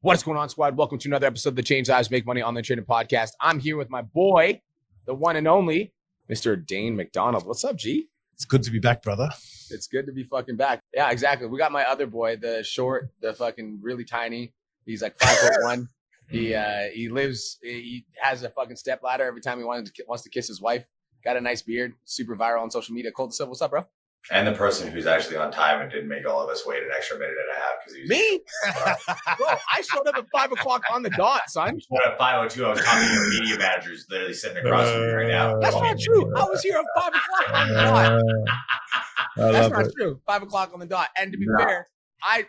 What's going on, squad? Welcome to another episode of the Change Lives Make Money Online Trading Podcast. I'm here with my boy, the one and only, Mr. Dane McDonald. What's up, G? It's good to be back, brother. It's good to be fucking back. Yeah, exactly. We got my other boy, the short, the fucking really tiny. He's like 5'1". He has a fucking step ladder every time he wants to kiss his wife. Got a nice beard, super viral on social media. Cole DeSilva, what's up, bro? And the person who's actually on time and didn't make all of us wait an extra minute and a half because he was me. Bro, I showed up at 5 o'clock on the dot, son. At 5:02, I was talking to your media managers literally sitting across from me right now. That's not true. I was here at 5 o'clock on the dot. That's not true. 5 o'clock on the dot. And to be fair,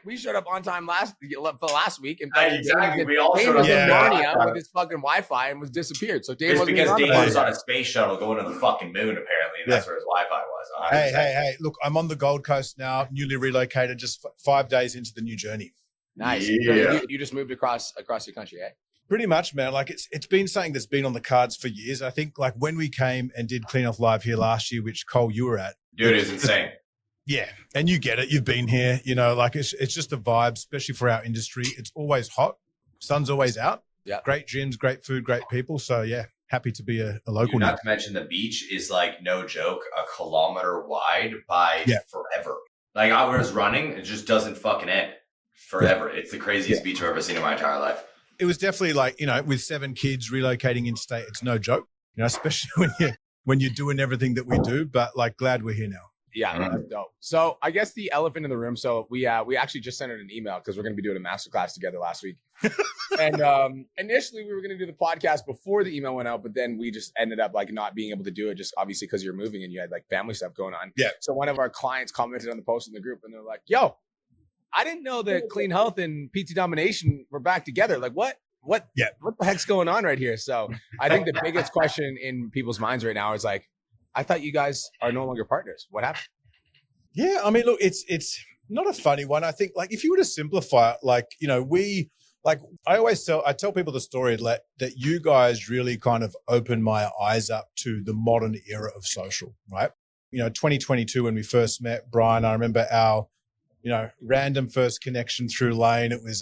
we showed up on time last week, and exactly. We all showed up up in Narnia with his fucking Wi-Fi and was disappeared. So Dave was because Dave was on a space shuttle going to the fucking moon apparently, and that's where his Wi-Fi was. 100%. Hey! Look, I'm on the Gold Coast now, newly relocated, just 5 days into the new journey. Nice. Yeah. You just moved across your country, eh? Pretty much, man. Like it's been something that's been on the cards for years. I think like when we came and did Clean Off Live here last year, which Cole you were at, dude, it's insane. Yeah, and you get it. You've been here, like it's just a vibe, especially for our industry. It's always hot, sun's always out. Yeah, great gyms, great food, great people. So yeah, happy to be a local. Not to mention the beach is like no joke, a kilometer wide by forever. Like I was running, it just doesn't fucking end forever. It's the craziest beach I've ever seen in my entire life. It was definitely like with 7 kids relocating interstate, it's no joke. Especially when you're doing everything that we do. But like, glad we're here now. Yeah, that's dope. So I guess the elephant in the room. So we actually just sent out an email because we're going to be doing a masterclass together last week. And initially we were going to do the podcast before the email went out, but then we just ended up like not being able to do it just obviously because you're moving and you had like family stuff going on. Yeah. So one of our clients commented on the post in the group and they're like, yo, I didn't know that Clean Health and PT Domination were back together. Like what the heck's going on right here? So I think the biggest question in people's minds right now is like, I thought you guys are no longer partners. What happened? Yeah, I mean, look, it's not a funny one. I think, like, if you were to simplify it, like, I tell people the story that you guys really kind of opened my eyes up to the modern era of social, right? 2022 when we first met, Brian, I remember our, random first connection through Lane. It was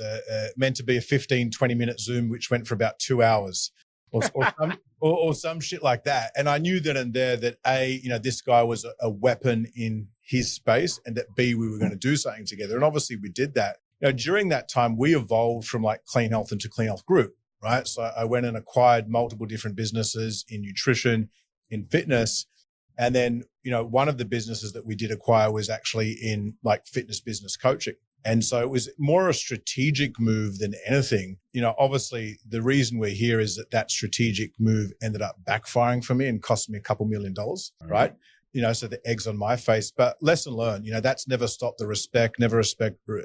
meant to be a 15, 20-minute Zoom, which went for about 2 hours. Or some shit like that. And I knew then and there that A, this guy was a weapon in his space, and that B, we were going to do something together. And obviously we did that. During that time, we evolved from like Clean Health into Clean Health Group, right? So I went and acquired multiple different businesses in nutrition, in fitness. And then, one of the businesses that we did acquire was actually in like fitness business coaching. And so it was more a strategic move than anything. Obviously the reason we're here is that strategic move ended up backfiring for me and cost me $2 million, right? So the egg's on my face, but lesson learned, that's never stopped the respect,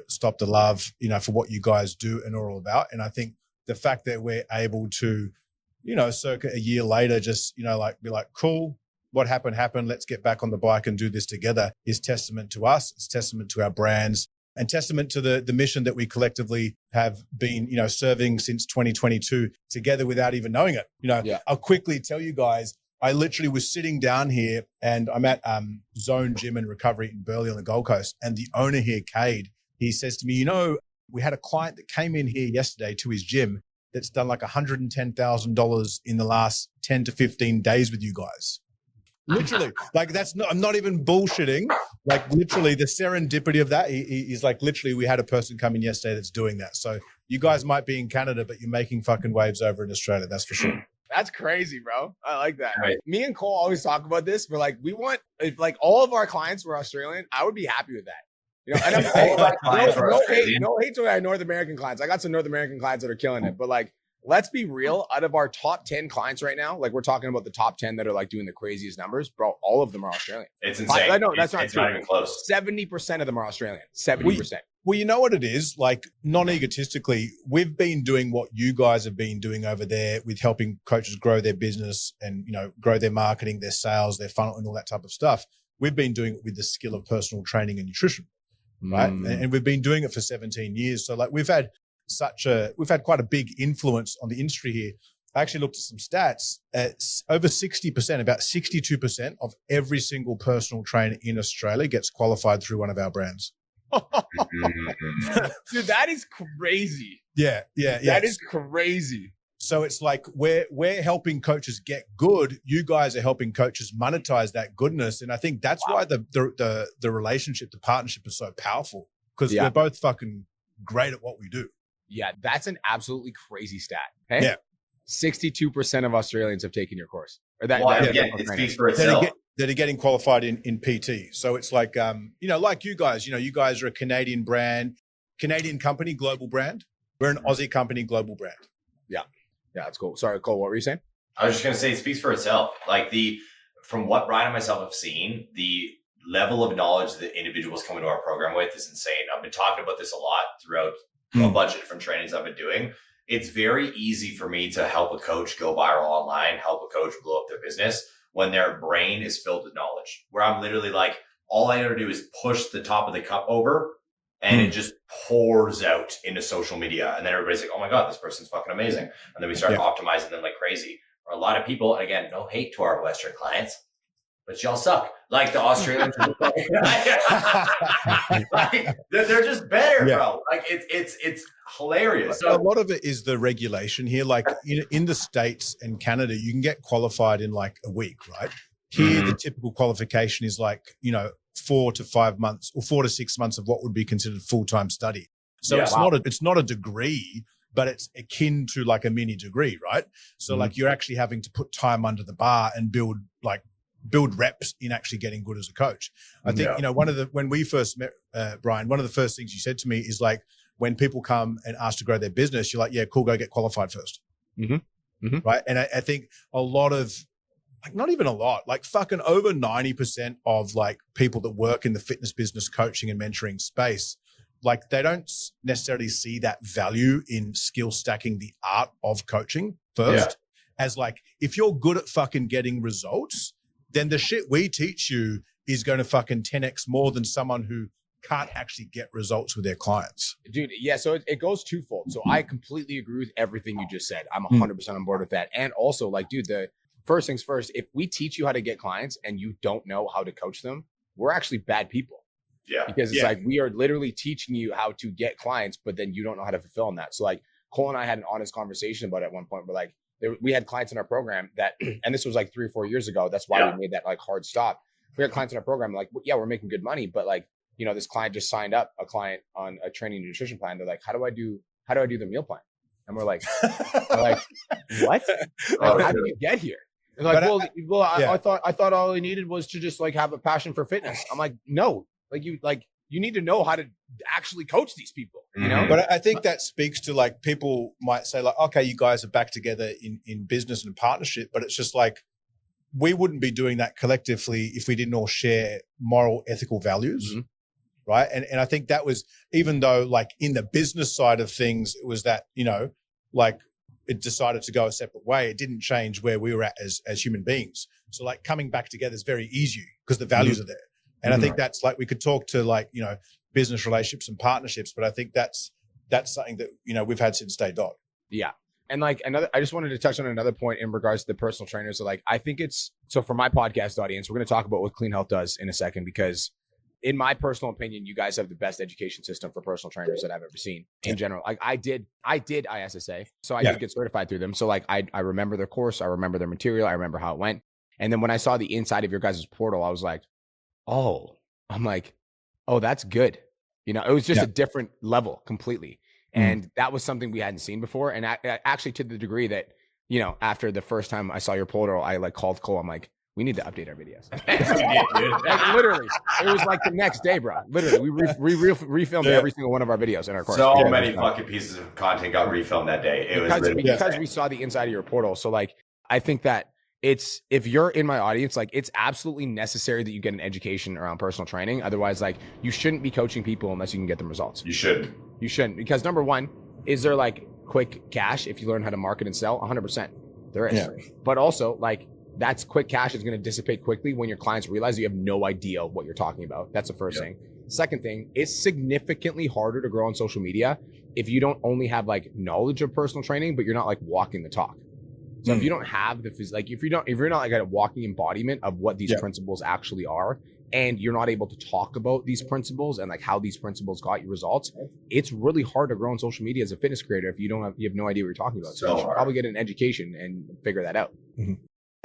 stopped the love, for what you guys do and are all about. And I think the fact that we're able to, circa a year later, just, be like, cool, what happened, let's get back on the bike and do this together is testament to us. It's testament to our brands. And testament to the mission that we collectively have been, serving since 2022 together without even knowing it. I'll quickly tell you guys, I literally was sitting down here and I'm at Zone Gym and Recovery in Burleigh on the Gold Coast. And the owner here, Cade, he says to me, we had a client that came in here yesterday to his gym that's done like $110,000 in the last 10 to 15 days with you guys. Literally, like I'm not even bullshitting. Like literally the serendipity of that. He's like, literally, we had a person come in yesterday that's doing that. So you guys might be in Canada, but you're making fucking waves over in Australia. That's for sure. That's crazy, bro. I like that. Right. Me and Cole always talk about this. We're like, if like all of our clients were Australian, I would be happy with that. And no hate to our North American clients. I got some North American clients that are killing it, but like, let's be real. Out of our top 10 clients right now, like we're talking about the top 10 that are like doing the craziest numbers, bro, all of them are Australian. It's insane. No, that's not true. Not even close. 70% of them are Australian. 70%. Well, you know what it is? Like non-egotistically, we've been doing what you guys have been doing over there with helping coaches grow their business and, grow their marketing, their sales, their funnel and all that type of stuff. We've been doing it with the skill of personal training and nutrition, right? And we've been doing it for 17 years. So like we've had quite a big influence on the industry here. I actually looked at some stats. Over 60%, about 62% of every single personal trainer in Australia gets qualified through one of our brands. Dude, that is crazy. Yeah. That is crazy. So it's like we're helping coaches get good. You guys are helping coaches monetize that goodness, and I think that's why the relationship, the partnership is so powerful, because we're both fucking great at what we do. Yeah, that's an absolutely crazy stat. Hey? Yeah, 62% of Australians have taken your course. Or that, again, it speaks for itself. That are getting qualified in PT. So it's like, like you guys, you guys are a Canadian brand, Canadian company, global brand. We're an Aussie company, global brand. Yeah. Yeah, that's cool. Sorry, Cole, what were you saying? I was just going to say it speaks for itself. Like from what Brian and myself have seen, the level of knowledge that individuals come into our program with is insane. I've been talking about this a lot throughout a bunch of different trainings I've been doing. It's very easy for me to help a coach go viral online, help a coach blow up their business when their brain is filled with knowledge, where I'm literally like, all I got to do is push the top of the cup over and it just pours out into social media. And then everybody's like, oh my God, this person's fucking amazing. And then we start optimizing them like crazy. Or a lot of people, and again, no hate to our Western clients, but y'all suck. Like the Australians, like, they're just better, bro. Like it's hilarious. So a lot of it is the regulation here. Like in the States and Canada, you can get qualified in like a week, right? Here, the typical qualification is like 4 to 5 months or 4 to 6 months of what would be considered full-time study. So it's not a degree, but it's akin to like a mini degree, right? So like you're actually having to put time under the bar and build reps in actually getting good as a coach. I think, when we first met, Brian, one of the first things you said to me is like, when people come and ask to grow their business, you're like, yeah, cool, go get qualified first. Right. And I think a lot of, like, not even a lot, like fucking over 90% of like people that work in the fitness business coaching and mentoring space, like they don't necessarily see that value in skill stacking the art of coaching first. As like, if you're good at fucking getting results, then the shit we teach you is going to fucking 10x more than someone who can't actually get results with their clients. Dude, yeah, so it goes twofold. So I completely agree with everything you just said. I'm 100% on board with that. And also, like, dude, the first things first, if we teach you how to get clients and you don't know how to coach them, we're actually bad people. Yeah. Because it's like, we are literally teaching you how to get clients, but then you don't know how to fulfill on that. So like Cole and I had an honest conversation about it at one point. We're like, we had clients in our program that, and this was like 3 or 4 years ago. That's why we made that like hard stop. We had clients in our program like, yeah, we're making good money, but like, this client just signed up a client on a training nutrition plan. They're like, how do I do the meal plan? And we're like, what? Like, how do you get here? And they're like, I thought all I needed was to just like have a passion for fitness. I'm like, no, you need to know how to actually coach these people, But I think that speaks to like, people might say like, okay, you guys are back together in business and partnership, but it's just like, we wouldn't be doing that collectively if we didn't all share moral, ethical values. Right. And I think that was, even though like in the business side of things, it was that, like it decided to go a separate way. It didn't change where we were at as human beings. So like coming back together is very easy because the values are there. And I think that's like, we could talk to like, business relationships and partnerships, but I think that's something that, we've had since day dot. Yeah. And like I just wanted to touch on another point in regards to the personal trainers. So like, I think so for my podcast audience, we're going to talk about what Clean Health does in a second, because in my personal opinion, you guys have the best education system for personal trainers that I've ever seen in general. Like I did ISSA. So I did get certified through them. So like I remember their course. I remember their material. I remember how it went. And then when I saw the inside of your guys' portal, I was like, oh, that's good. It was just a different level completely. And that was something we hadn't seen before. And actually to the degree that, after the first time I saw your portal, I like called Cole. I'm like, we need to update our videos. Like, literally, it was like the next day, bro. Literally, we refilmed every single one of our videos in our course. So many fucking pieces of content got refilmed that day. Because we saw the inside of your portal. So like, I think that if you're in my audience, like it's absolutely necessary that you get an education around personal training. Otherwise, like you shouldn't be coaching people unless you can get them results. You shouldn't. Because number one, is there like quick cash if you learn how to market and sell? 100%. There is. Yeah. But also like, that's quick cash is going to dissipate quickly when your clients realize you have no idea what you're talking about. That's the first thing. Second thing, it's significantly harder to grow on social media if you don't only have like knowledge of personal training, but you're not like walking the talk. So if you don't have like if you're not like a walking embodiment of what these Yeah. principles actually are, and you're not able to talk about these principles and like how these principles got you results, it's really hard to grow on social media as a fitness creator if you have no idea what you're talking about. So you should probably get an education and figure that out. Mm-hmm.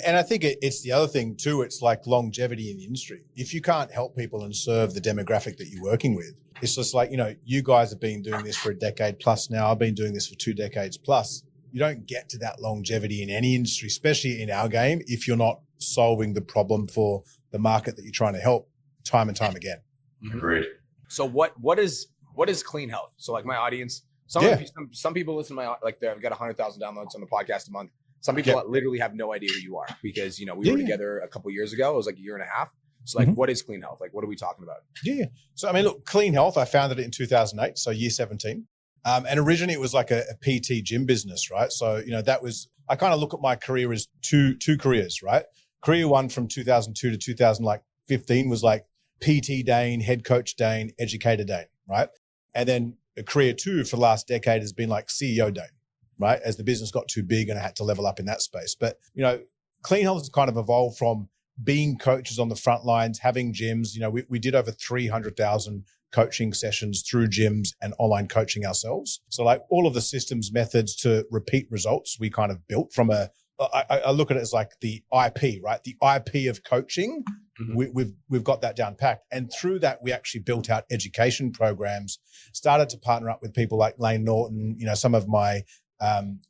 And I think it's the other thing too. It's like longevity in the industry. If you can't help people and serve the demographic that you're working with, it's just like, you guys have been doing this for a decade plus now. I've been doing this for 2 decades plus. You don't get to that longevity in any industry, especially in our game, if you're not solving the problem for the market that you're trying to help time and time again. Agreed. So what is clean health? So like my audience, some people listen to my, like I've got 100,000 downloads on the podcast a month. Some people literally have no idea who you are because, we were together a couple of years ago. It was like a year and a half. So like, what is clean health? Like, what are we talking about? Yeah. So, I mean, look, Clean Health, I founded it in 2008. So year 17. And originally it was like a PT gym business, right? So, I kind of look at my career as two careers, right? Career one from 2002 to 2015 was like PT Dane, head coach Dane, educator Dane, right? And then career two for the last decade has been like CEO Dane, right? As the business got too big and I had to level up in that space. But, Clean Health has kind of evolved from being coaches on the front lines, having gyms. We did over 300,000 coaching sessions through gyms and online coaching ourselves. So like all of the systems, methods to repeat results, we kind of built from I look at it as like the IP, right? The IP of coaching. Mm-hmm. We've got that down packed. And through that, we actually built out education programs, started to partner up with people like Lane Norton, some of my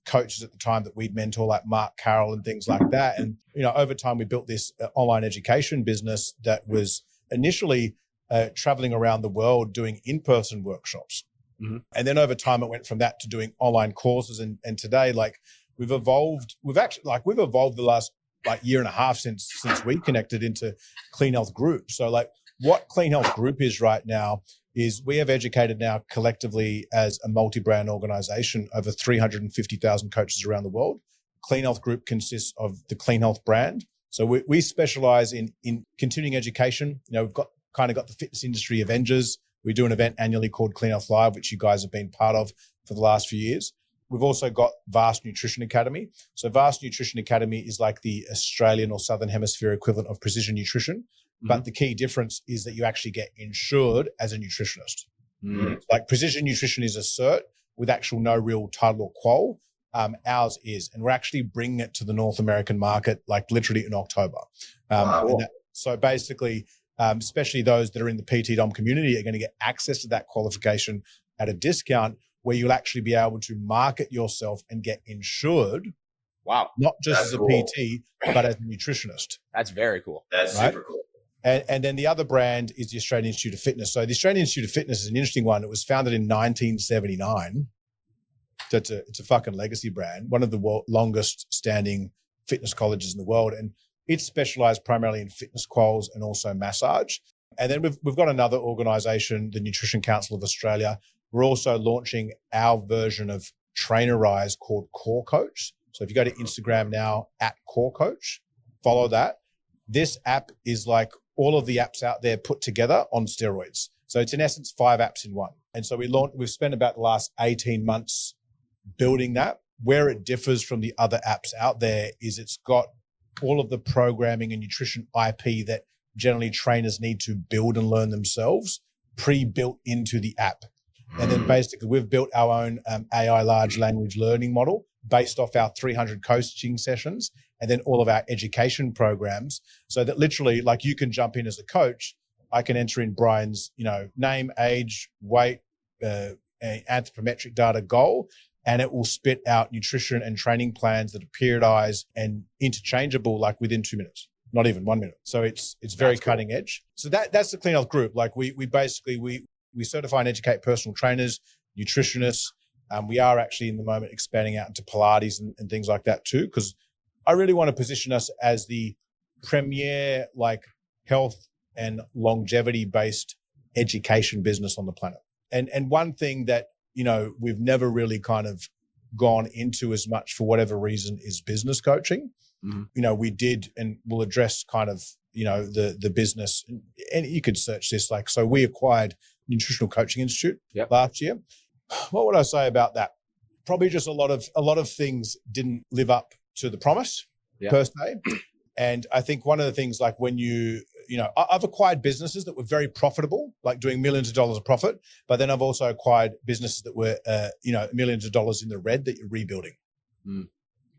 coaches at the time that we'd mentor, like Mark Carroll and things like that. And, over time, we built this online education business that was initially traveling around the world doing in-person workshops. Mm-hmm. And then over time, it went from that to doing online courses. And today, like we've evolved the last year and a half since we connected into Clean Health Group. So like what Clean Health Group is right now is we have educated now collectively as a multi-brand organization over 350,000 coaches around the world. Clean Health Group consists of the Clean Health brand. So we specialize in continuing education. We've got the fitness industry Avengers. We do an event annually called Clean Health Live, which you guys have been part of for the last few years. We've also got Vast Nutrition Academy. So Vast Nutrition Academy is like the Australian or Southern Hemisphere equivalent of Precision Nutrition. Mm-hmm. But the key difference is that you actually get insured as a nutritionist. Mm-hmm. Like Precision Nutrition is a cert with actual no real title or qual. Ours is, and we're actually bringing it to the North American market, like literally in October. Cool. So basically, especially those that are in the PT Dom community are going to get access to that qualification at a discount where you'll actually be able to market yourself and get insured. Wow. Not just as a PT, but as a nutritionist. That's very cool. That's super cool. And then the other brand is the Australian Institute of Fitness. So the Australian Institute of Fitness is an interesting one. It was founded in 1979. So it's a fucking legacy brand, one of the longest standing fitness colleges in the world. And it's specialized primarily in fitness quals and also massage. And then we've got another organization, the Nutrition Council of Australia. We're also launching our version of Trainerise called Core Coach. So if you go to Instagram now @CoreCoach, follow that. This app is like all of the apps out there put together on steroids. So it's in essence 5 apps in one. And so we've spent about the last 18 months building that. Where it differs from the other apps out there is it's got all of the programming and nutrition IP that generally trainers need to build and learn themselves pre-built into the app. And then basically we've built our own AI large language learning model based off our 300 coaching sessions and then all of our education programs, so that literally like you can jump in as a coach. I can enter in Brian's, name, age, weight, anthropometric data, goal, and it will spit out nutrition and training plans that are periodized and interchangeable like within 2 minutes, not even 1 minute. So it's very cutting edge. So that's the Clean Health Group. Like we certify and educate personal trainers, nutritionists. We are actually in the moment expanding out into Pilates and things like that too, because I really want to position us as the premier like health and longevity based education business on the planet. And one thing that, we've never really kind of gone into as much for whatever reason is business coaching. Mm-hmm. We did, and we'll address kind of, the business, and you could search this, like, so we acquired Nutritional Coaching Institute last year. What would I say about that? Probably just a lot of things didn't live up to the promise per se. And I think one of the things, like when I've acquired businesses that were very profitable, like doing millions of dollars of profit, but then I've also acquired businesses that were, millions of dollars in the red that you're rebuilding,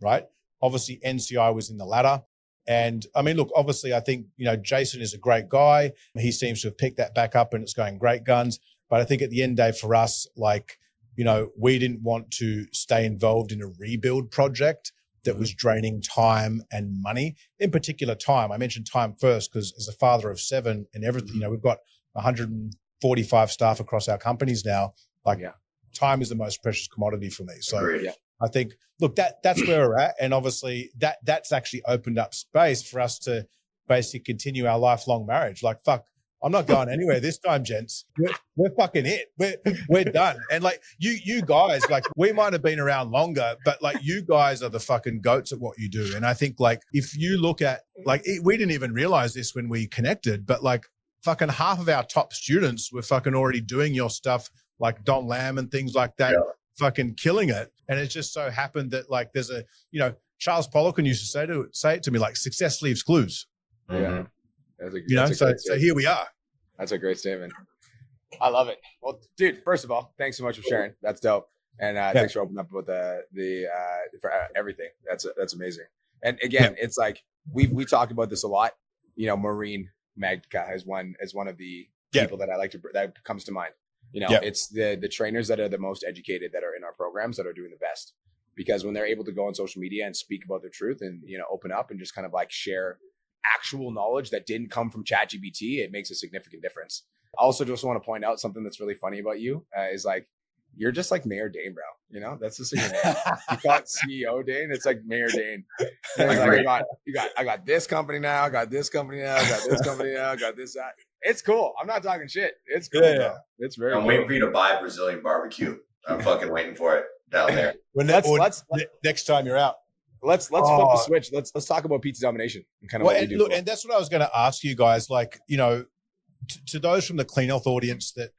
right? Obviously, NCI was in the latter. And I mean, look, obviously, I think, Jason is a great guy. He seems to have picked that back up and it's going great guns. But I think at the end of the day for us, like, we didn't want to stay involved in a rebuild project that was draining time and money, in particular time. I mentioned time first because as a father of 7 and everything, we've got 145 staff across our companies now. Like time is the most precious commodity for me. So I think, look, that's where we're at. And obviously that's actually opened up space for us to basically continue our lifelong marriage. Like, fuck, I'm not going anywhere this time, gents. We're fucking it. We're done. And like you guys, like we might have been around longer, but like you guys are the fucking goats at what you do. And I think like if you look at we didn't even realize this when we connected, but like fucking half of our top students were fucking already doing your stuff, like Don Lamb and things like that, fucking killing it. And it just so happened that like there's Charles Poliquin used to say it to me, like success leaves clues. Yeah. So here we are. That's a great statement. I love it. Well, dude, first of all, thanks so much for sharing. That's dope. And thanks for opening up about for everything. That's amazing. And again, it's like we talk about this a lot. Maureen Magka is one of the people that I like that comes to mind. It's the trainers that are the most educated that are in our programs that are doing the best, because when they're able to go on social media and speak about their truth and open up and just kind of like share actual knowledge that didn't come from ChatGPT, it makes a significant difference. I also just want to point out something that's really funny about you is like, you're just like Mayor Dane, bro. That's just your name. You call it CEO Dane. It's like Mayor Dane. I got this company now. I got this company now. I got this company now. I got this, that. It's cool. I'm not talking shit. It's cool, bro. It's very I'm waiting for you to buy Brazilian barbecue. I'm fucking waiting for it down there. Next time you're out. Let's flip the switch. Let's talk about pizza domination and kind of what you do. And that's what I was going to ask you guys. Like, to those from the Clean Health audience that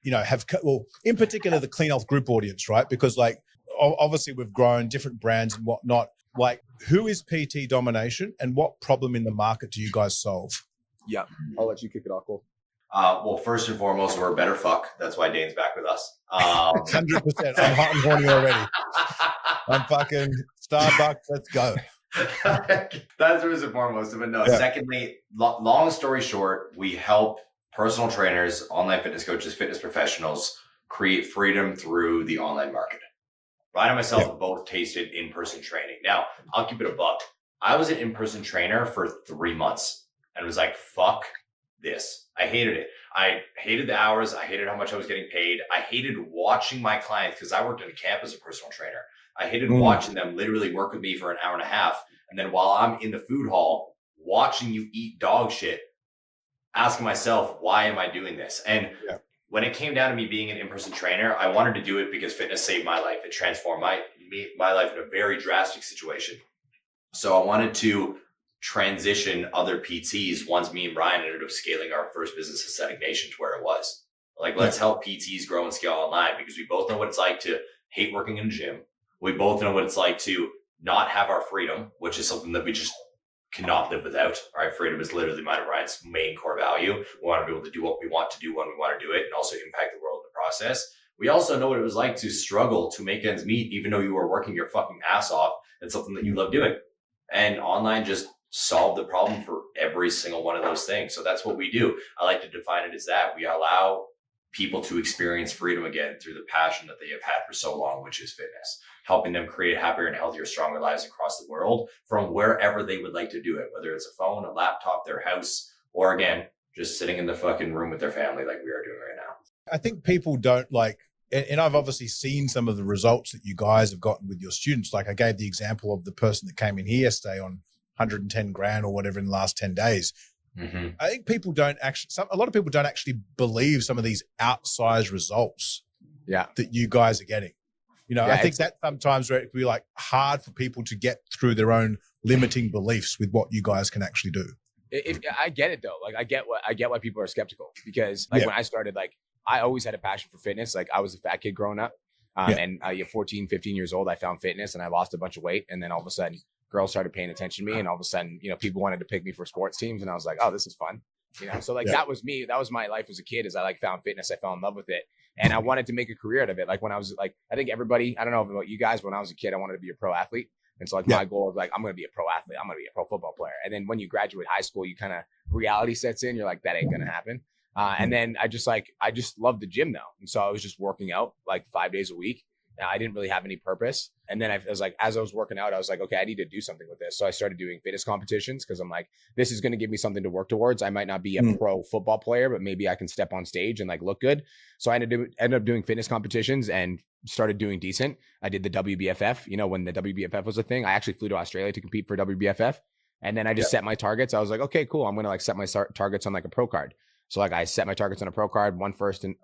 in particular the Clean Health group audience, right? Because like obviously we've grown different brands and whatnot. Like, who is PT Domination and what problem in the market do you guys solve? Yeah, I'll let you kick it off, Cole. Well, first and foremost, we're a better fuck. That's why Dane's back with us. 100%. I'm hot and horny already. I'm fucking Starbucks. Let's go. That's first and foremost. But no, secondly, long story short, we help personal trainers, online fitness coaches, fitness professionals create freedom through the online market. Ryan and myself have both tasted in-person training. Now, I'll keep it a buck. I was an in-person trainer for 3 months and was like, fuck this. I hated it. I hated the hours. I hated how much I was getting paid. I hated watching my clients because I worked in a camp as a personal trainer. I hated watching them literally work with me for an hour and a half. And then while I'm in the food hall, watching you eat dog shit, asking myself, why am I doing this? And when it came down to me being an in-person trainer, I wanted to do it because fitness saved my life. It transformed my life in a very drastic situation. So I wanted to transition other PTs once me and Brian ended up scaling our first business, Aesthetic Nation, to where it was. Like, let's help PTs grow and scale online, because we both know what it's like to hate working in a gym. We both know what it's like to not have our freedom, which is something that we just cannot live without. All right, freedom is literally mine and Ryan's main core value. We want to be able to do what we want to do when we want to do it, and also impact the world in the process. We also know what it was like to struggle to make ends meet, even though you were working your fucking ass off and something that you love doing. And online just solved the problem for every single one of those things. So that's what we do. I like to define it as that. We allow people to experience freedom again through the passion that they have had for so long, which is fitness, helping them create happier and healthier, stronger lives across the world from wherever they would like to do it, whether it's a phone, a laptop, their house, or again, just sitting in the fucking room with their family like we are doing right now. I think people don't like, and I've obviously seen some of the results that you guys have gotten with your students. Like I gave the example of the person that came in here yesterday on 110 grand or whatever in the last 10 days. Mm-hmm. I think people don't actually, a lot of people don't actually believe some of these outsized results that you guys are getting. I think that sometimes it can be like hard for people to get through their own limiting beliefs with what you guys can actually do. I get it though. Like I get why people are skeptical, because like when I started, like I always had a passion for fitness. Like I was a fat kid growing up. And at 14, 15 years old, I found fitness and I lost a bunch of weight. And then all of a sudden girls started paying attention to me, and all of a sudden, people wanted to pick me for sports teams, and I was like, oh, this is fun. So like that was me. That was my life as a kid. Is I like found fitness. I fell in love with it, and I wanted to make a career out of it. Like when I was like, I think everybody. I don't know about you guys. When I was a kid, I wanted to be a pro athlete, and so like my goal was like, I'm going to be a pro athlete. I'm going to be a pro football player. And then when you graduate high school, you kind of reality sets in. You're like, that ain't going to happen. And then I just loved the gym though, and so I was just working out like 5 days a week. I didn't really have any purpose. And then I was like, as I was working out, I was like, okay, I need to do something with this. So I started doing fitness competitions because I'm like, this is going to give me something to work towards. I might not be a pro football player, but maybe I can step on stage and like look good. So I ended up doing fitness competitions and started doing decent. I did the WBFF, when the WBFF was a thing. I actually flew to Australia to compete for WBFF. And then I just set my targets. I was like, okay, cool. I'm going to like set my targets on like a pro card. So like I set my targets on a pro card, won first in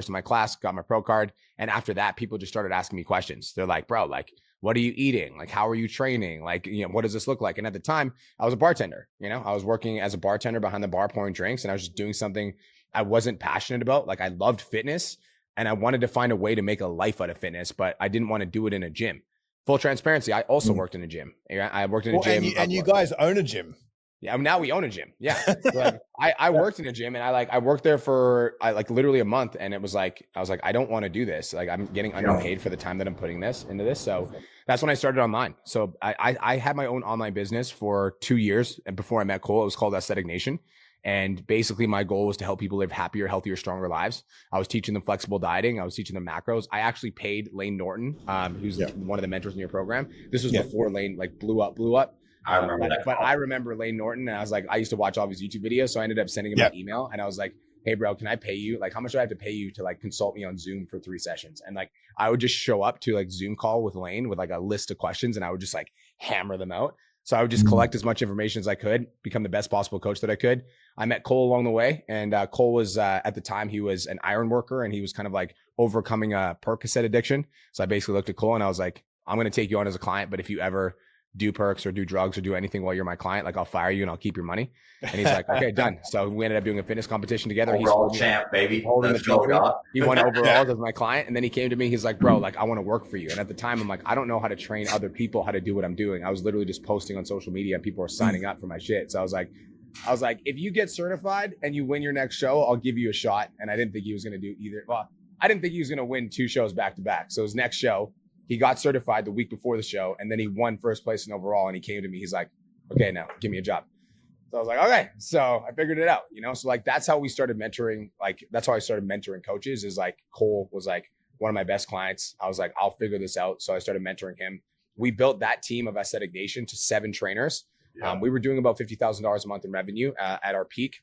my class, got my pro card. And after that, people just started asking me questions. They're like, bro, like, what are you eating? Like, how are you training? Like, what does this look like? And at the time I was a bartender, I was working as a bartender behind the bar pouring drinks, and I was just doing something I wasn't passionate about. Like I loved fitness and I wanted to find a way to make a life out of fitness, but I didn't want to do it in a gym. Full transparency. I also worked in a gym. I worked in a gym. And you guys own a gym. Yeah, now we own a gym. Yeah, so I worked in a gym, and I worked there for literally a month, and it was like I was like, I don't want to do this. Like I'm getting underpaid for the time that I'm putting into this. So that's when I started online. So I had my own online business for 2 years, and before I met Cole, it was called Aesthetic Nation. And basically my goal was to help people live happier, healthier, stronger lives. I was teaching them flexible dieting. I was teaching them macros. I actually paid Lane Norton, who's one of the mentors in your program. This was before Lane blew up. I remember that. But I remember Lane Norton, and I was like, I used to watch all of his YouTube videos. So I ended up sending him an email, and I was like, hey bro, can I pay you? Like, how much do I have to pay you to like consult me on Zoom for 3 sessions? And like, I would just show up to like Zoom call with Lane with like a list of questions, and I would just like hammer them out. So I would just collect as much information as I could, become the best possible coach that I could. I met Cole along the way, and Cole was at the time, he was an iron worker, and he was kind of like overcoming a Percocet addiction. So I basically looked at Cole and I was like, I'm going to take you on as a client, but if you ever do perks or do drugs or do anything while you're my client, like I'll fire you and I'll keep your money. And he's like, okay, done. So we ended up doing a fitness competition together. Overall champ, baby. Let's go. He won overalls as my client. And then he came to me. He's like, bro, like I want to work for you. And at the time I'm like, I don't know how to train other people how to do what I'm doing. I was literally just posting on social media and people were signing up for my shit. So I was like, if you get certified and you win your next show, I'll give you a shot. And I didn't think he was going to do either. Well, I didn't think he was going to win 2 shows back to back. So his next show, he got certified the week before the show, and then he won first place in overall. And he came to me. He's like, okay, now give me a job. So I was like, okay. So I figured it out, So like, that's how we started mentoring. Like, that's how I started mentoring coaches, is like Cole was like one of my best clients. I was like, I'll figure this out. So I started mentoring him. We built that team of Aesthetic Nation to 7 trainers. Yeah. We were doing about $50,000 a month in revenue at our peak.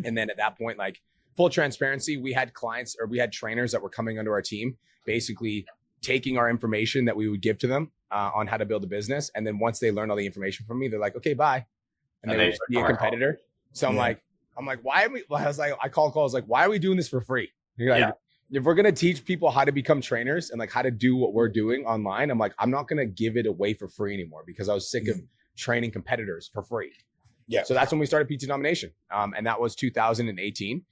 And then at that point, like full transparency, we had clients, or we had trainers that were coming under our team, basically taking our information that we would give to them on how to build a business. And then once they learned all the information from me, they're like, okay, bye. And they would be a competitor. So I'm like, why are we, I called Cole, I was like, why are we doing this for free? You're like, if we're going to teach people how to become trainers and like how to do what we're doing online, I'm like, I'm not going to give it away for free anymore, because I was sick of training competitors for free. Yeah. So that's when we started PT Domination. And that was 2018.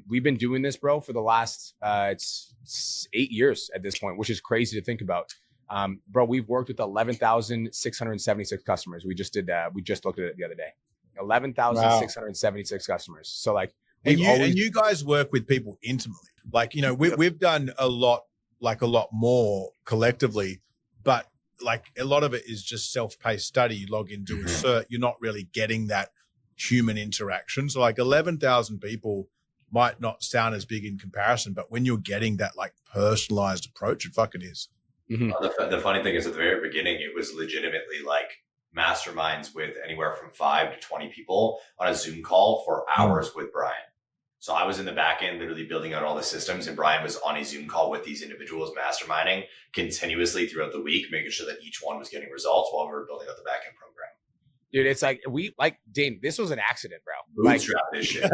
We've been doing this, bro, for the last, it's 8 years at this point, which is crazy to think about. Bro, we've worked with 11,676 customers. We just looked at it the other day. 11,676 customers. So like, and you guys work with people intimately. Like, we've done a lot more collectively, but like a lot of it is just self-paced study. You log in, do a cert, you're not really getting that human interaction. So like 11,000 people might not sound as big in comparison, but when you're getting that like personalized approach, it fucking is. The funny thing is, at the very beginning, it was legitimately like masterminds with anywhere from 5 to 20 people on a Zoom call for hours with Brian. So I was in the back end, literally building out all the systems, and Brian was on a Zoom call with these individuals, masterminding continuously throughout the week, making sure that each one was getting results while we were building out the back end program. Dude, it's like Dane, this was an accident, bro. Bootstrap this shit.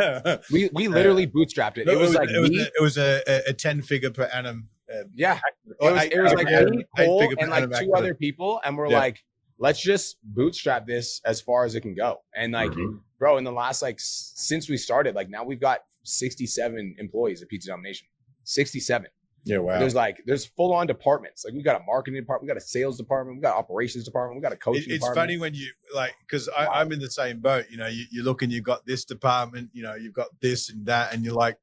We literally bootstrapped it. It was a 10-figure per annum. It was like me, Cole, and like 2 other people, and we're like, let's just bootstrap this as far as it can go. And like, bro, in the last since we started, like now we've got 67 employees at PT Domination. 67. Yeah, wow. There's full on departments. Like we got a marketing department, we got a sales department, we got operations department, we got a coaching It's department. funny when you like, because I'm in the same boat. You know, you look and you've got this department, you know, you've got this and that, and you're like,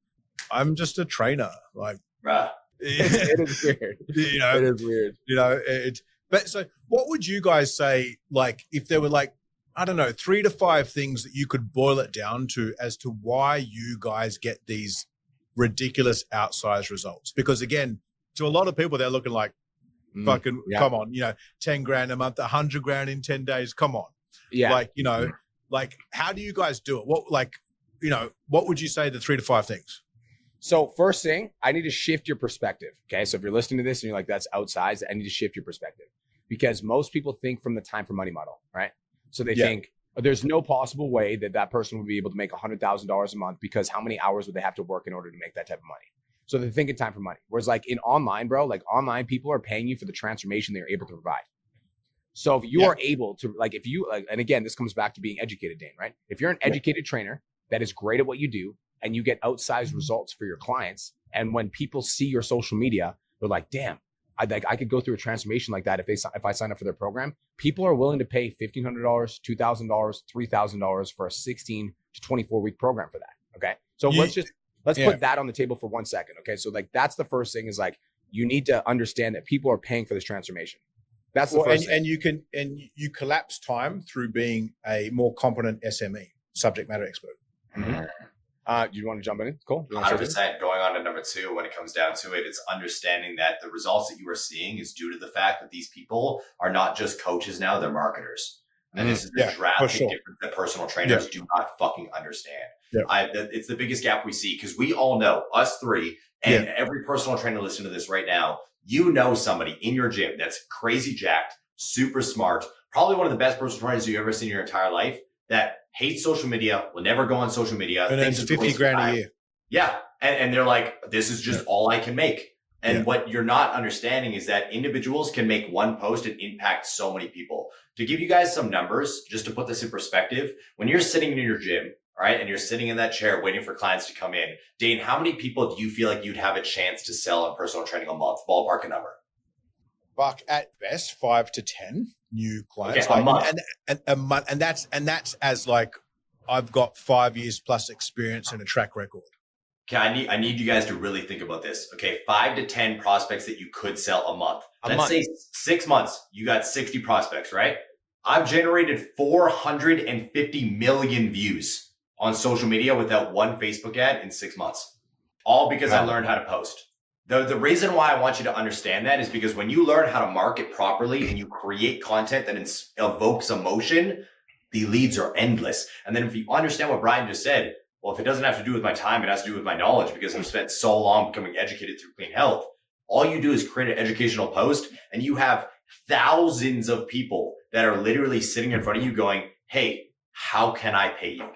I'm just a trainer. Like, Bruh. It is weird. You know, it is weird. You know, but so what would you guys say, like, if there were like, I don't know, 3 to 5 things that you could boil it down to as to why you guys get these ridiculous outsized results? Because again, to a lot of people, they're looking like, fucking, come on, you know, 10 grand a month, 100 grand in 10 days. Come on. Yeah. Like, you know, like, how do you guys do it? What, like, you know, what would you say the 3 to 5 things? So first thing, I need to shift your perspective. Okay. So if you're listening to this and you're like, that's outsized, I need to shift your perspective, because most people think from the time for money model, right? So they think there's no possible way that that person would be able to make $100,000 a month, because how many hours would they have to work in order to make that type of money? So they're thinking time for money. Whereas like in online, bro, like online people are paying you for the transformation they're able to provide. So if you are able to, like, if you, like, and again, this comes back to being educated, Dane, right? If you're an educated trainer that is great at what you do, and you get outsized results for your clients, and when people see your social media, they're like, damn, I could go through a transformation like that if I sign up for their program. People are willing to pay $1,500, $2,000, $3,000 for a 16 to 24 week program for that. Okay. So let's put that on the table for 1 second. Okay. So like, that's the first thing, is like, you need to understand that people are paying for this transformation. That's the first thing. And you collapse time through being a more competent SME, subject matter expert. Mm-hmm. You want to jump in? Cool. 100%. Going on to number 2, when it comes down to it, it's understanding that the results that you are seeing is due to the fact that these people are not just coaches now, they're marketers. And this is the drastic difference that personal trainers do not fucking understand. It's the biggest gap we see, because we all know, us three, and every personal trainer listening to this right now, you know somebody in your gym that's crazy jacked, super smart, probably one of the best personal trainers you've ever seen in your entire life, that hates social media, will never go on social media. And it's 50 grand a year. Yeah. And they're like, this is just all I can make. And what you're not understanding is that individuals can make one post and impact so many people. To give you guys some numbers, just to put this in perspective, when you're sitting in your gym, all right, and you're sitting in that chair waiting for clients to come in, Dane, how many people do you feel like you'd have a chance to sell in personal training a month? Ballpark a number. Fuck, at best 5 to 10 new clients. Okay, a month. And a month, and that's as like, I've got 5 years plus experience and a track record. Okay, I need you guys to really think about this. Okay, 5 to 10 prospects that you could sell a month. Let's say 6 months, you got 60 prospects, right? I've generated 450 million views on social media with that one Facebook ad in 6 months, all because I learned how to post. The reason why I want you to understand that is because when you learn how to market properly and you create content that evokes emotion, the leads are endless. And then if you understand what Brian just said, well, if it doesn't have to do with my time, it has to do with my knowledge, because I've spent so long becoming educated through clean health. All you do is create an educational post, and you have thousands of people that are literally sitting in front of you going, hey, how can I pay you?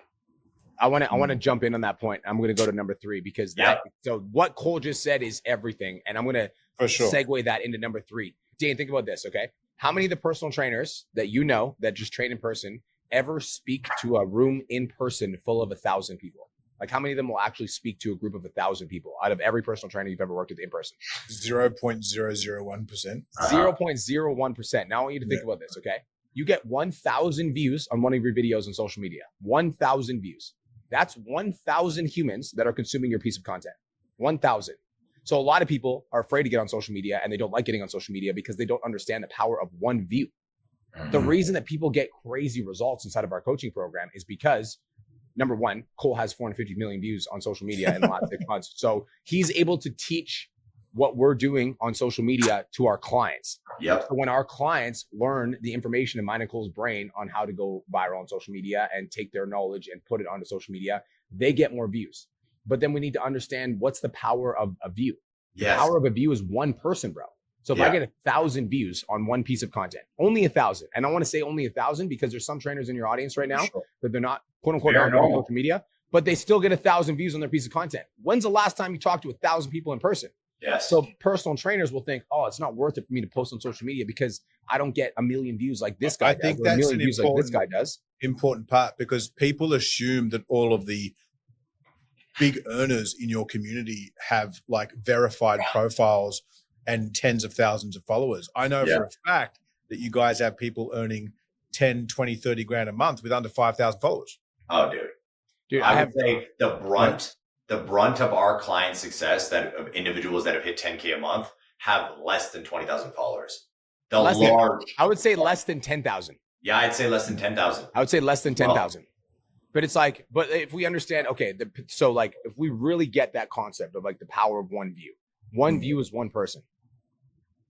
I want to jump in on that point. I'm going to go to number 3, because so what Cole just said is everything. And I'm going to segue that into number 3. Dane, think about this. Okay. How many of the personal trainers that you know that just train in person ever speak to a room in person full of 1,000 people? Like, how many of them will actually speak to a group of 1,000 people out of every personal trainer you've ever worked with in person? 0.001%. 0.01%. Now I want you to think about this. Okay. You get 1,000 views on one of your videos on social media. 1,000 views. That's 1,000 humans that are consuming your piece of content. 1,000. So a lot of people are afraid to get on social media, and they don't like getting on social media because they don't understand the power of one view. Mm-hmm. The reason that people get crazy results inside of our coaching program is because, number one, Cole has 450 million views on social media in the last 6 months. So he's able to teach what we're doing on social media to our clients. Yep. So when our clients learn the information in mine and Cole's brain on how to go viral on social media and take their knowledge and put it onto social media, they get more views. But then we need to understand, what's the power of a view. The power of a view is one person, bro. So if I get 1,000 views on one piece of content, only 1,000, and I want to say only 1,000 because there's some trainers in your audience right now that they're not, quote unquote, on social media, but they still get 1,000 views on their piece of content. When's the last time you talked to 1,000 people in person? Yes. So personal trainers will think, oh, it's not worth it for me to post on social media because I don't get 1 million views like this guy does. I think that's 1 million views like this guy does. Important part, because people assume that all of the big earners in your community have like verified profiles and tens of thousands of followers. I know for a fact that you guys have people earning 10, 20, 30 grand a month with under 5,000 followers. Oh, dude, I would say the brunt of our client success of individuals that have hit 10K a month have less than 20,000 followers. I would say less than 10,000. Yeah, I'd say less than 10,000. I would say less than 10,000. But it's like, but if we understand, okay, so like if we really get that concept of like the power of one view is one person.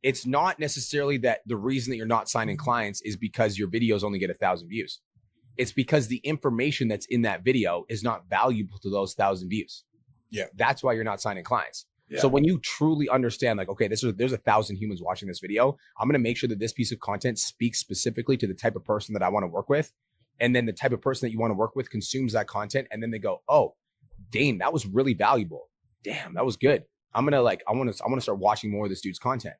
It's not necessarily that the reason that you're not signing clients is because your videos only get 1,000 views. It's because the information that's in that video is not valuable to those 1,000 views. Yeah. That's why you're not signing clients. Yeah. So when you truly understand like, okay, there's 1,000 humans watching this video, I'm going to make sure that this piece of content speaks specifically to the type of person that I want to work with. And then the type of person that you want to work with consumes that content. And then they go, oh, Dane, that was really valuable. Damn, that was good. I want to start watching more of this dude's content.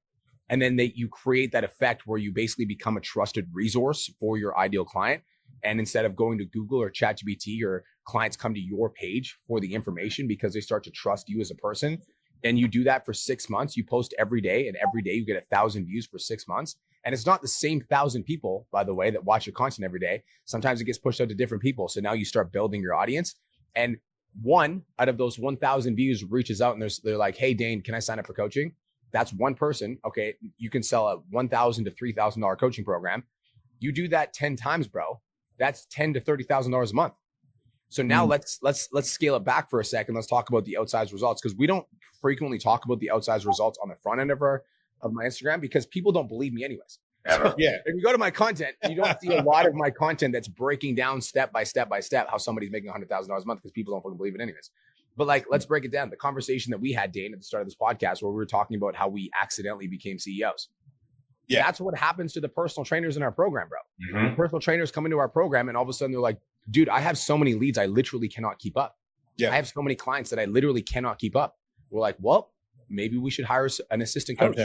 And then you create that effect where you basically become a trusted resource for your ideal client. And instead of going to Google or ChatGPT, your clients come to your page for the information because they start to trust you as a person. And you do that for 6 months. You post every day, and every day you get 1,000 views for 6 months. And it's not the same 1,000 people, by the way, that watch your content every day. Sometimes it gets pushed out to different people. So now you start building your audience. And one out of those 1,000 views reaches out and they're like, hey, Dane, can I sign up for coaching? That's one person. Okay, you can sell a $1,000 to $3,000 coaching program. You do that 10 times, bro. That's $10,000 to $30,000 a month. So now let's scale it back for a second. Let's talk about the outsized results, because we don't frequently talk about the outsized results on the front end of my Instagram because people don't believe me anyways. So, yeah. If you go to my content, you don't see a lot of my content that's breaking down step by step how somebody's making $100,000 a month, because people don't fucking believe it anyways. But like, let's break it down. The conversation that we had, Dane, at the start of this podcast, where we were talking about how we accidentally became CEOs. Yeah. That's what happens to the personal trainers in our program, bro. Mm-hmm. Personal trainers come into our program and all of a sudden they're like, dude, I have so many leads, I literally cannot keep up. Yeah. I have so many clients that I literally cannot keep up. We're like, well, maybe we should hire an assistant coach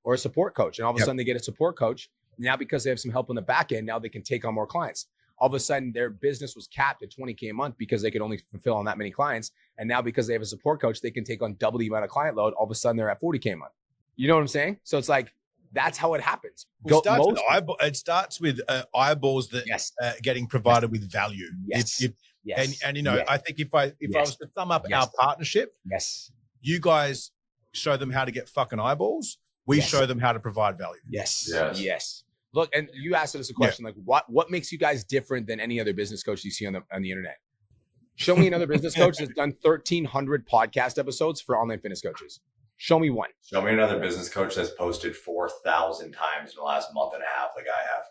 or a support coach. And all of a sudden they get a support coach. Now, because they have some help on the back end, now they can take on more clients. All of a sudden their business was capped at 20K a month because they could only fulfill on that many clients. And now because they have a support coach, they can take on double the amount of client load. All of a sudden they're at 40K a month. You know what I'm saying? So it's like, that's how it happens. It starts with eyeballs that getting provided with value. Yes. And you know, I think if I was to sum up our partnership, you guys show them how to get fucking eyeballs. We show them how to provide value. Yes. Look, and you asked us a question like, what makes you guys different than any other business coach you see on the internet? Show me another business coach that's done 1,300 podcast episodes for online fitness coaches. Show me one. Show me another business coach that's posted 4,000 times in the last month and a half like I have.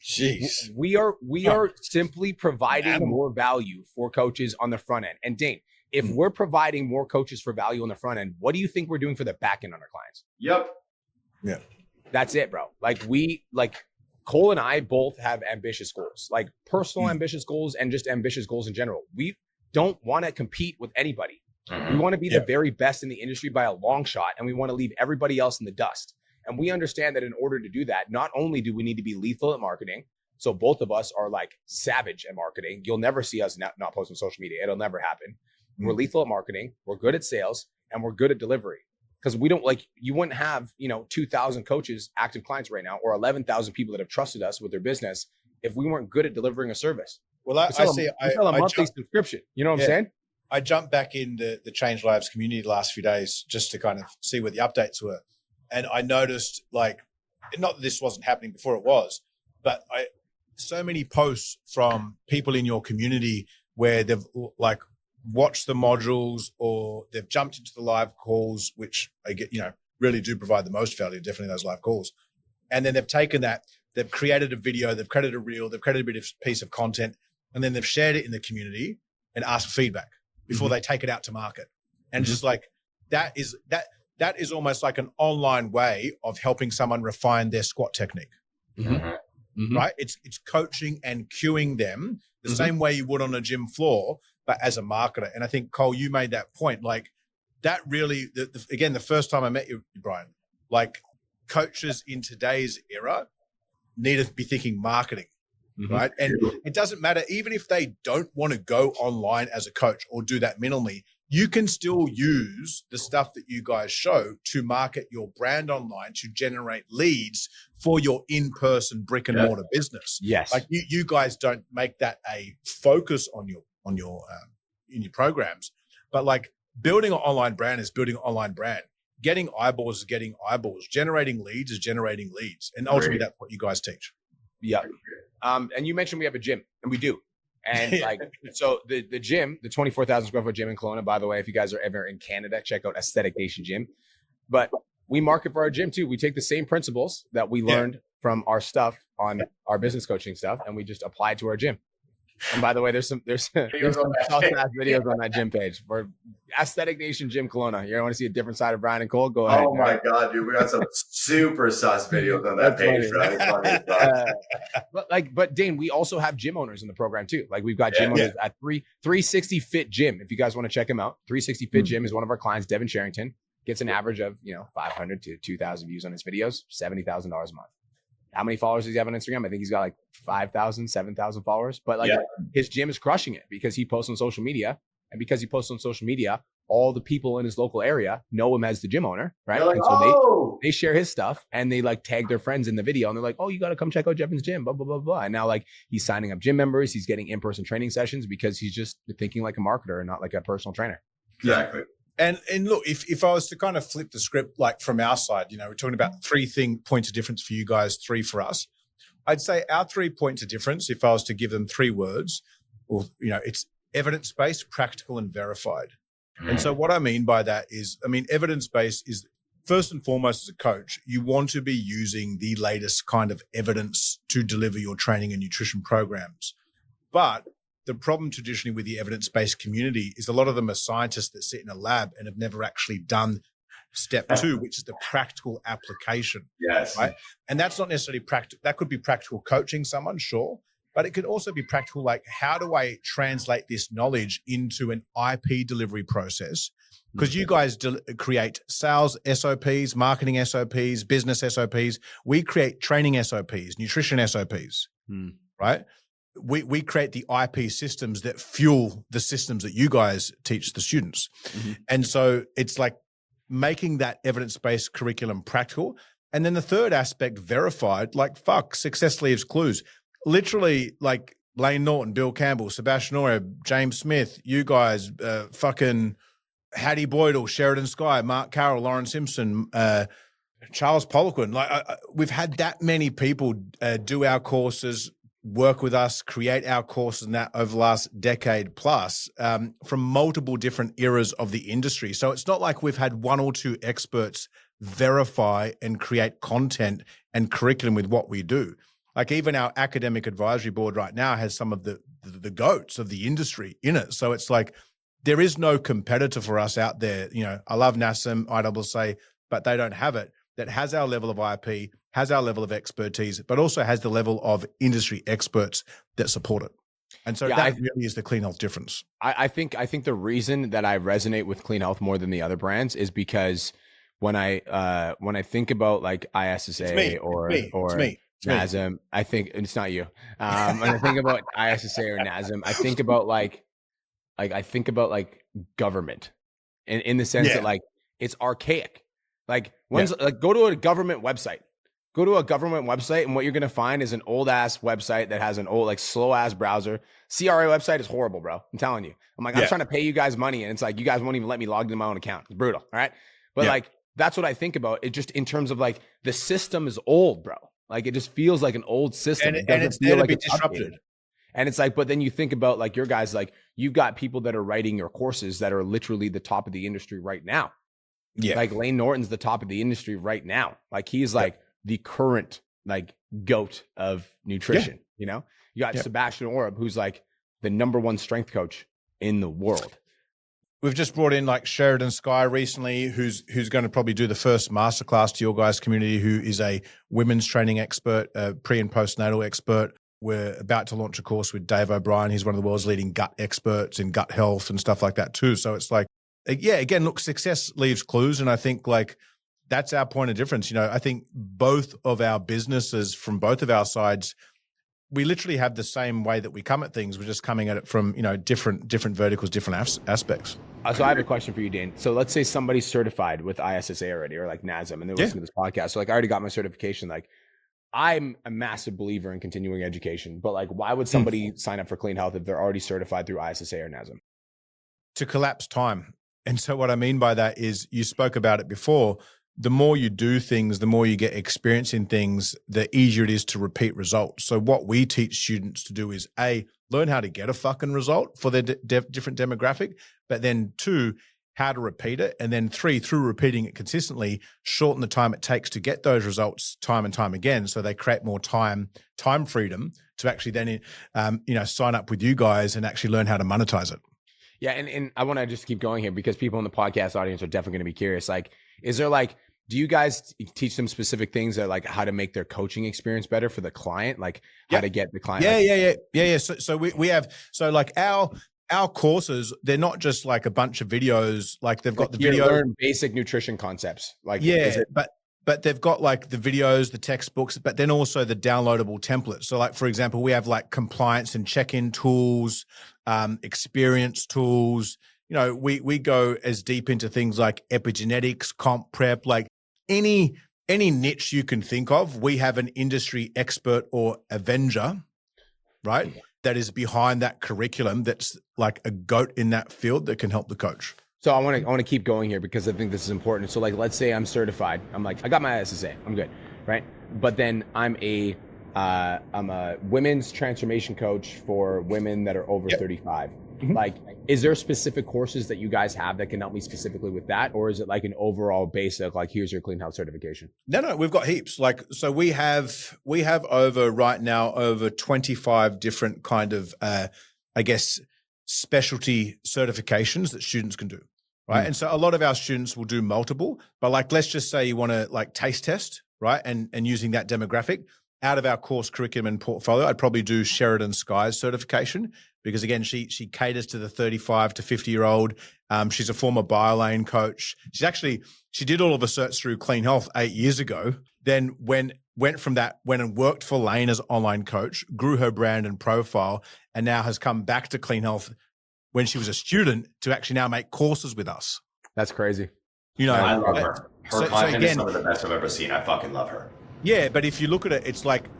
Jeez. We are simply providing more value for coaches on the front end. And Dane, if we're providing more coaches for value on the front end, what do you think we're doing for the back end on our clients? Yep. Yeah. That's it, bro. Like Cole and I both have ambitious goals, like personal ambitious goals and just ambitious goals in general. We don't want to compete with anybody. We want to be the very best in the industry by a long shot, and we want to leave everybody else in the dust. And we understand that in order to do that, not only do we need to be lethal at marketing, so both of us are like savage at marketing. You'll never see us not post on social media. It'll never happen. We're lethal at marketing. We're good at sales, and we're good at delivery. Because we don't you wouldn't have, 2,000 coaches, active clients right now, or 11,000 people that have trusted us with their business if we weren't good at delivering a service. Well, I sell a monthly subscription. You know what I'm saying? I jumped back in the Change Lives community the last few days just to kind of see what the updates were. And I noticed, like, not that this wasn't happening before it was, but so many posts from people in your community where they've like watched the modules or they've jumped into the live calls, which I get, really do provide the most value, definitely those live calls. And then they've taken that, they've created a video, they've created a reel, they've created a piece of content, and then they've shared it in the community and asked for feedback before they take it out to market. And just like that is almost like an online way of helping someone refine their squat technique. Right? It's coaching and cueing them the same way you would on a gym floor, but as a marketer. And I think, Cole, you made that point. Like that really, again, the first time I met you, Brian, like coaches in today's era need to be thinking marketing right? And it doesn't matter, even if they don't want to go online as a coach or do that minimally, you can still use the stuff that you guys show to market your brand online, to generate leads for your in-person brick and mortar business. Yes. Like you guys don't make that a focus on your in your programs, but like building an online brand is building an online brand. Getting eyeballs is getting eyeballs. Generating leads is generating leads. And ultimately that's what you guys teach. Yeah. And you mentioned we have a gym, and we do. And like, so the gym, the 24,000 square foot gym in Kelowna, by the way, if you guys are ever in Canada, check out Aesthetic Nation Gym. But we market for our gym too. We take the same principles that we learned from our stuff on our business coaching stuff, and we just apply it to our gym. And by the way, there's some videos on that gym page for Aesthetic Nation Gym Kelowna. You want to see a different side of Brian and Cole? Go ahead. Oh my God, dude, we got some super sus videos on that page, right? But Dane, we also have gym owners in the program too. Like we've got gym owners at 360 Fit Gym. If you guys want to check him out, 360 Fit Gym is one of our clients. Devin Sherrington gets an average of 500 to 2,000 views on his videos, $70,000 a month. How many followers does he have on Instagram? I think he's got like 5,000, 7,000 followers. But like his gym is crushing it because he posts on social media. And because he posts on social media, all the people in his local area know him as the gym owner, right? Like, and so they share his stuff, and they like tag their friends in the video, and they're like, oh, you got to come check out Jeffen's gym, blah, blah, blah, blah. And now like he's signing up gym members. He's getting in-person training sessions because he's just thinking like a marketer and not like a personal trainer. Exactly. And look, if I was to kind of flip the script, like from our side, we're talking about 3 points of difference for you guys, 3 for us. I'd say our 3 points of difference, if I was to give them 3 words, it's evidence-based, practical, and verified. And so what I mean by that is, evidence-based is first and foremost as a coach, you want to be using the latest kind of evidence to deliver your training and nutrition programs. But the problem traditionally with the evidence-based community is a lot of them are scientists that sit in a lab and have never actually done step 2, which is the practical application. Yes. Right. And that's not necessarily practical. That could be practical coaching someone, sure. But it could also be practical, like how do I translate this knowledge into an IP delivery process? Because you guys create sales SOPs, marketing SOPs, business SOPs. We create training SOPs, nutrition SOPs, right? We create the IP systems that fuel the systems that you guys teach the students. And so it's like making that evidence-based curriculum practical. And then the third aspect, verified, like success leaves clues. Literally like Lane Norton, Bill Campbell, Sebastian Oreb, James Smith, you guys, fucking Hattie Boydell, Sheridan Sky, Mark Carroll, Lauren Simpson, Charles Poliquin. We've had that many people do our courses, work with us, create our courses and that over the last decade plus from multiple different eras of the industry. So it's not like we've had 1 or 2 experts verify and create content and curriculum with what we do. Like even our academic advisory board right now has some of the goats of the industry in it. So it's like there is no competitor for us out there. I love NASM, IWSA, but they don't have it that has our level of IP, has our level of expertise, but also has the level of industry experts that support it. And so that really is the Clean Health difference. I think the reason that I resonate with Clean Health more than the other brands is because when I think about like ISSA or NASM, I think it's not you. When I think about ISSA or NASM, I think about like government in the sense that like it's archaic. Like go to a government website. Go to a government website, and what you're gonna find is an old ass website that has an old, like slow ass browser. CRA website is horrible, bro. I'm telling you. I'm like, I'm trying to pay you guys money, and it's like you guys won't even let me log into my own account. It's brutal. All right. But like that's what I think about. It just in terms of like the system is old, bro. Like it just feels like an old system. And it's there to be disrupted. And it's like, but then you think about like your guys, like you've got people that are writing your courses that are literally the top of the industry right now. Yeah. Like Lane Norton's the top of the industry right now. Like he's like the current like GOAT of nutrition. You got Sebastian Oreb, who's like the #1 strength coach in the world. We've just brought in like Sheridan Sky recently, who's going to probably do the first masterclass to your guys' community, who is a women's training expert, pre and postnatal expert. We're about to launch a course with Dave O'Brien. He's one of the world's leading gut experts in gut health and stuff like that too. So it's like, again, look, success leaves clues. And I think like that's our point of difference. I think both of our businesses from both of our sides, we literally have the same way that we come at things. We're just coming at it from, different verticals, different aspects. So I have a question for you, Dane. So let's say somebody's certified with ISSA already, or like NASM, and they're listening to this podcast. So like, I already got my certification. Like, I'm a massive believer in continuing education, but like, why would somebody sign up for Clean Health if they're already certified through ISSA or NASM? To collapse time. And so what I mean by that is, you spoke about it before, the more you do things, the more you get experience in things, the easier it is to repeat results. So what we teach students to do is learn how to get a fucking result for their different demographic, but then 2, how to repeat it. And then 3, through repeating it consistently, shorten the time it takes to get those results time and time again. So they create more time freedom to actually then, sign up with you guys and actually learn how to monetize it. Yeah. And I want to just keep going here because people in the podcast audience are definitely going to be curious. Like, is there like, do you guys teach them specific things that like how to make their coaching experience better for the client? Like how to get the client? Yeah. So we have, so like our courses, they're not just like a bunch of videos. Like they've got the video, learn basic nutrition concepts. Like, but they've got like the videos, the textbooks, but then also the downloadable templates. So like, for example, we have like compliance and check-in tools, experience tools. We go as deep into things like epigenetics, comp prep, like any niche you can think of. We have an industry expert or avenger, right? That is behind that curriculum. That's like a goat in that field that can help the coach. So I want to keep going here because I think this is important. So like, let's say I'm certified. I'm like, I got my SSA. I'm good, right? But then I'm a women's transformation coach for women that are over 35. Mm-hmm. Like, is there specific courses that you guys have that can help me specifically with that? Or is it like an overall basic, like, here's your Clean Health certification? No, we've got heaps. Like, so we have right now over 25 different kind of, specialty certifications that students can do. Right. And so a lot of our students will do multiple, but like, let's just say you want to like taste test, right? And using that demographic out of our course curriculum and portfolio, I'd probably do Sheridan Sky's certification because again, she caters to the 35 to 50-year-old. She's a former BioLane coach. She did all of her certs through Clean Health 8 years ago. Then went from that, went and worked for Lane as an online coach, grew her brand and profile, and now has come back to Clean Health when she was a student to actually now make courses with us. That's crazy. I love her. Her content is some of the best I've ever seen. I fucking love her. Yeah, but if you look at it, it's like,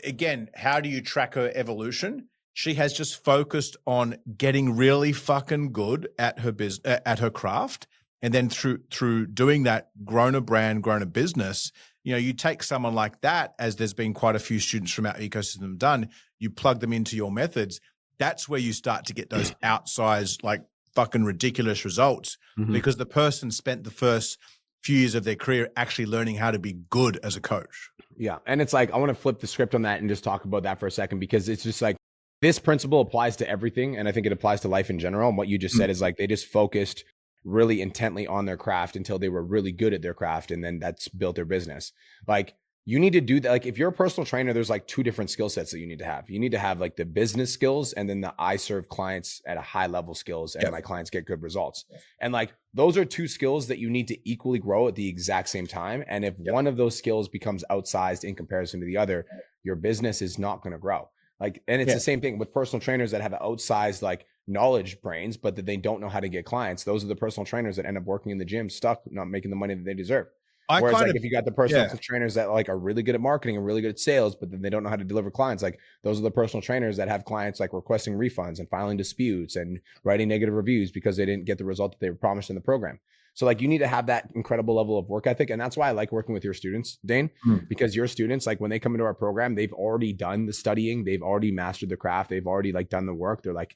again, how do you track her evolution? She has just focused on getting really fucking good at her at her craft. And then through doing that, grown a brand, grown a business. You take someone like that, as there's been quite a few students from our ecosystem done, you plug them into your methods. That's where you start to get those outsized, like fucking ridiculous results because the person spent the first few years of their career actually learning how to be good as a coach. Yeah. And it's like, I want to flip the script on that and just talk about that for a second, because it's just like, this principle applies to everything. And I think it applies to life in general. And what you just said is like, they just focused really intently on their craft until they were really good at their craft. And then that's built their business. Like, you need to do that. Like, if you're a personal trainer, there's like 2 different skill sets that you need to have. You need to have like the business skills and then the I serve clients at a high level skills and my clients get good results. And like, those are 2 skills that you need to equally grow at the exact same time. And if one of those skills becomes outsized in comparison to the other, your business is not going to grow. Like, and it's the same thing with personal trainers that have outsized like knowledge brains, but that they don't know how to get clients. Those are the personal trainers that end up working in the gym, stuck, not making the money that they deserve. Whereas like if you got the personal trainers that like are really good at marketing and really good at sales, but then they don't know how to deliver clients, like those are the personal trainers that have clients like requesting refunds and filing disputes and writing negative reviews because they didn't get the result that they were promised in the program. So like, you need to have that incredible level of work ethic. And that's why I like working with your students, Dane, because your students, like when they come into our program, they've already done the studying, they've already mastered the craft, they've already like done the work. They're like,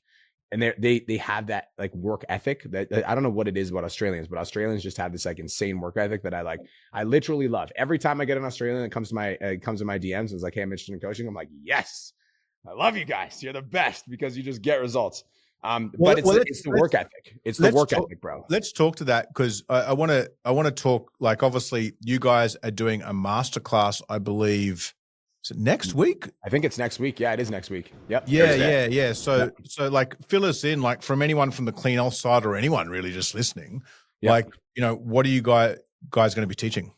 and they have that like work ethic that I don't know what it is about Australians, but Australians just have this like insane work ethic that I literally love. Every time I get an Australian that comes to my DMs and is like, hey, I'm interested in coaching, I'm like, yes, I love you guys. You're the best because you just get results. But it's the work ethic. It's the work ethic, bro. Let's talk to that because I want to talk, like, obviously you guys are doing a masterclass, I believe. Is it next week? I think it's next week. Yeah, it is next week. Yep. Yeah. So like, fill us in, like, from anyone from the Clean Health side or anyone really just listening, like, what are you guys going to be teaching?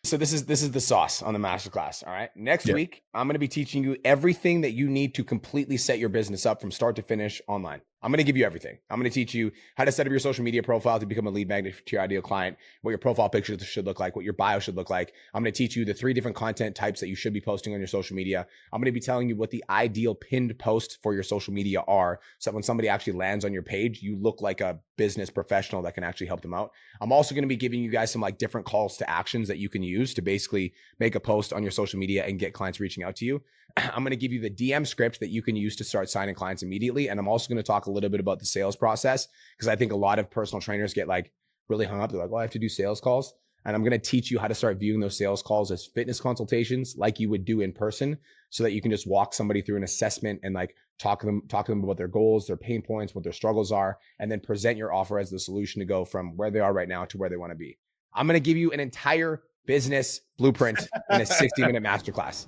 So this is the sauce on the masterclass. All right. Next week, I'm going to be teaching you everything that you need to completely set your business up from start to finish online. I'm going to give you everything. I'm going to teach you how to set up your social media profile to become a lead magnet to your ideal client, what your profile picture should look like, what your bio should look like. I'm going to teach you the 3 different content types that you should be posting on your social media. I'm going to be telling you what the ideal pinned posts for your social media are, so that when somebody actually lands on your page, you look like a business professional that can actually help them out. I'm also going to be giving you guys some like different calls to actions that you can use to basically make a post on your social media and get clients reaching out to you. I'm going to give you the DM script that you can use to start signing clients immediately. And I'm also going to talk a little bit about the sales process, because I think a lot of personal trainers get like really hung up. They're like, well, I have to do sales calls. And I'm going to teach you how to start viewing those sales calls as fitness consultations like you would do in person, so that you can just walk somebody through an assessment and like talk to them about their goals, their pain points, what their struggles are, and then present your offer as the solution to go from where they are right now to where they want to be. I'm going to give you an entire business blueprint in a 60-minute masterclass.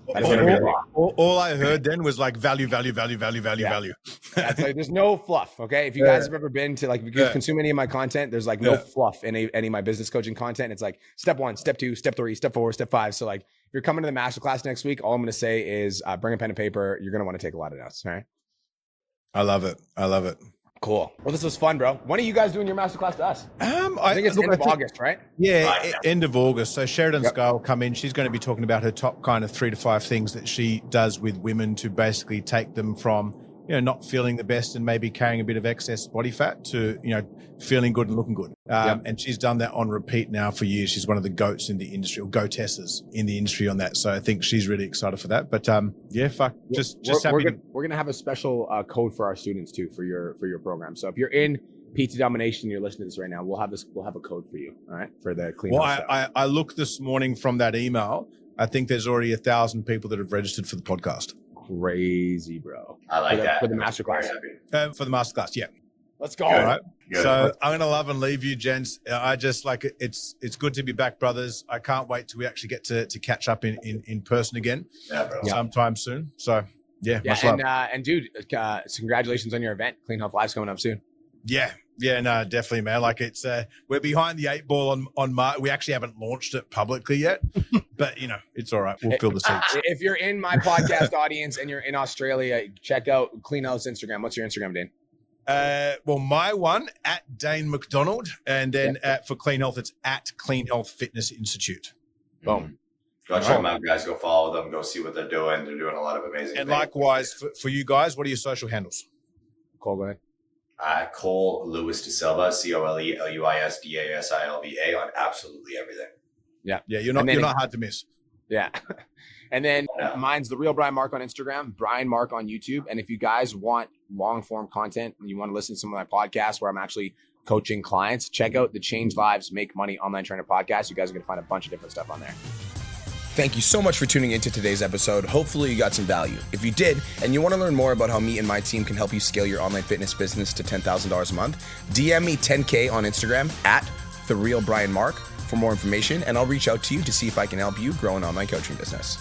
All I heard then was like value. That's like, there's no fluff. Okay. If you guys have ever been to like, if you consume any of my content, there's like no fluff in any of my business coaching content. It's like step 1, step 2, step 3, step 4, step 5. So like, if you're coming to the masterclass next week, all I'm going to say is bring a pen and paper. You're going to want to take a lot of notes. All right. I love it. Cool. Well, this was fun, bro. When are you guys doing your masterclass to us? I think it's end of August, right? Yeah, end of August. So Sheridan Sky will come in. She's going to be talking about her top kind of 3 to 5 things that she does with women to basically take them from, not feeling the best and maybe carrying a bit of excess body fat to, feeling good and looking good. And she's done that on repeat now for years. She's one of the goats in the industry, or goatesses in the industry on that. So I think she's really excited for that. But we're gonna have a special code for our students too for your program. So if you're in PT Domination, you're listening to this right now, we'll have a code for you. All right, for the clean. Well, I looked this morning from that email. I think there's already 1,000 people that have registered for the podcast. Crazy, bro. I like that for the masterclass. For the masterclass, yeah. Let's go. All right. Good. So I'm gonna love and leave you, gents. I just like it. It's good to be back, brothers. I can't wait till we actually get to catch up in person again, sometime soon. So much love. And dude, congratulations on your event. Clean Health Live's coming up soon. Yeah, no, definitely, man. Like it's we're behind the 8 ball on March. We actually haven't launched it publicly yet, but it's all right. We'll fill the seats. If you're in my podcast audience and you're in Australia, check out Clean Health's Instagram. What's your Instagram, Dane? Well, my one at Dane McDonald, and then for Clean Health, it's at Clean Health Fitness Institute. Boom. Go check them out, guys. Go follow them. Go see what they're doing. They're doing a lot of amazing things. And likewise for you guys, what are your social handles? Cole, go ahead. Cole Lewis Da Silva, ColeLuisDasilva on absolutely everything. Yeah, you're not hard to miss. Yeah. And then mine's The Real Brian Mark on Instagram, Brian Mark on YouTube. And if you guys want long form content and you want to listen to some of my podcasts where I'm actually coaching clients, check out the Change Lives, Make Money Online Trainer podcast. You guys are going to find a bunch of different stuff on there. Thank you so much for tuning into today's episode. Hopefully you got some value. If you did, and you want to learn more about how me and my team can help you scale your online fitness business to $10,000 a month, DM me 10K on Instagram at The Real Brian Mark for more information, and I'll reach out to you to see if I can help you grow an online coaching business.